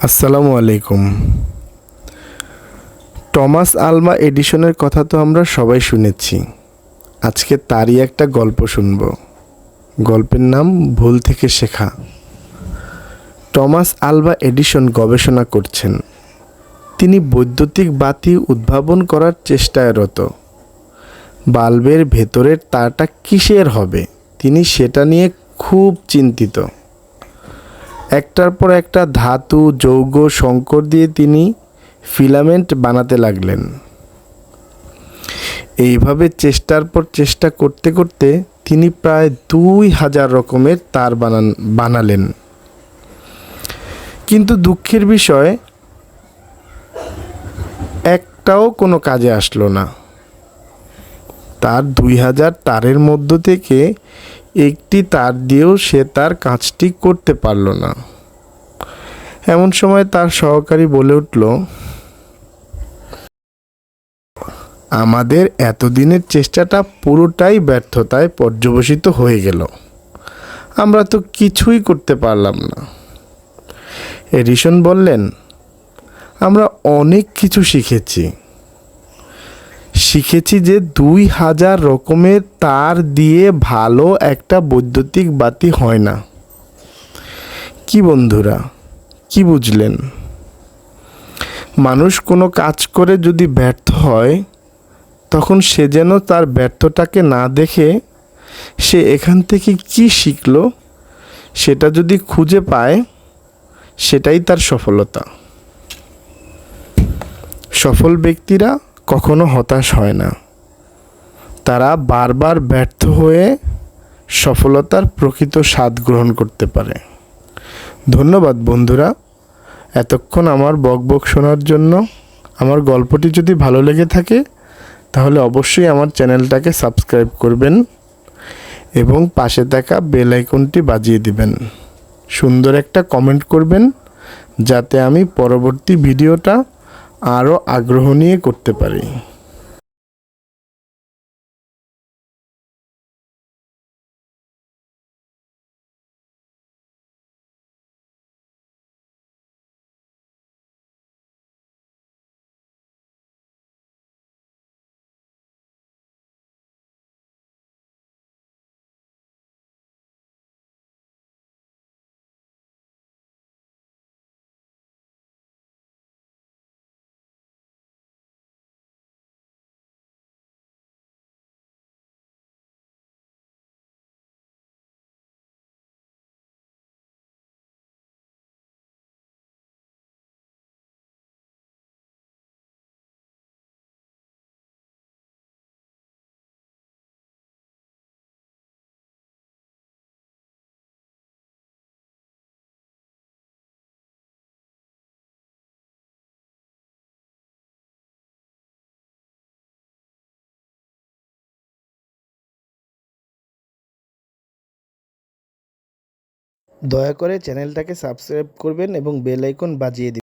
আসসালামু আলাইকুম। Thomas Alva এডিসনের কথা তো আমরা সবাই শুনেছি। আজকে তারই একটা গল্প শুনব। গল্পের নাম ভুল থেকে শেখা। টমাস আলভা এডিসন গবেষণা করছেন। তিনি বৈদ্যুতিক বাতি উদ্ভাবন করার চেষ্টায় রত। বাল্বের ভেতরের তারটা কিসের হবে, তিনি সেটা নিয়ে খুব চিন্তিত। একটার পর একটা ধাতু, যৌগ, সংকর দিয়ে তিনি ফিলামেন্ট বানাতে লাগলেন। এইভাবে চেষ্টার পর চেষ্টা করতে করতে তিনি প্রায় 2000 রকমের তার বানালেন। কিন্তু দুঃখের বিষয়, একটাও কোনো কাজে আসলো না। তার 2000 তারের মধ্য থেকে একটি তার দিয়েও সে তার কাজটি করতে পারল না। এমন সময় তার সহকারী বলে উঠল, আমাদের এতদিনের চেষ্টাটা পুরোটাই ব্যর্থতায় পর্যবসিত হয়ে গেল। আমরা তো কিছুই করতে পারলাম না। এডিসন বললেন, আমরা অনেক কিছু শিখেছি যে 2000 রকমের তার দিয়ে ভালো একটা বৈদ্যুতিক বাতি হয় না। কি বন্ধুরা, কি বুঝলেন? মানুষ কোনো কাজ করে যদি ব্যর্থ হয়, তখন সে যেন তার ব্যর্থটাকে না দেখে সে এখান থেকে কি শিখলো সেটা যদি খুঁজে পায়, সেটাই তার সফলতা। সফল ব্যক্তিরা কখনো হতাশ হয় না। তারা বারবার ব্যর্থ হয়ে সফলতার প্রকৃত স্বাদ গ্রহণ করতে পারে। ধন্যবাদ বন্ধুরা, এতক্ষণ আমার বকবক শোনার জন্য। আমার গল্পটি যদি ভালো লেগে থাকে তাহলে অবশ্যই আমার চ্যানেলটাকে সাবস্ক্রাইব করবেন এবং পাশে থাকা বেল আইকনটি বাজিয়ে দিবেন। সুন্দর একটা কমেন্ট করবেন, যাতে আমি পরবর্তী ভিডিওটা আরও আগ্রহ নিয়ে করতে পারি। দয়া করে চ্যানেলটাকে সাবস্ক্রাইব করবেন এবং বেল আইকন বাজিয়ে দিবেন।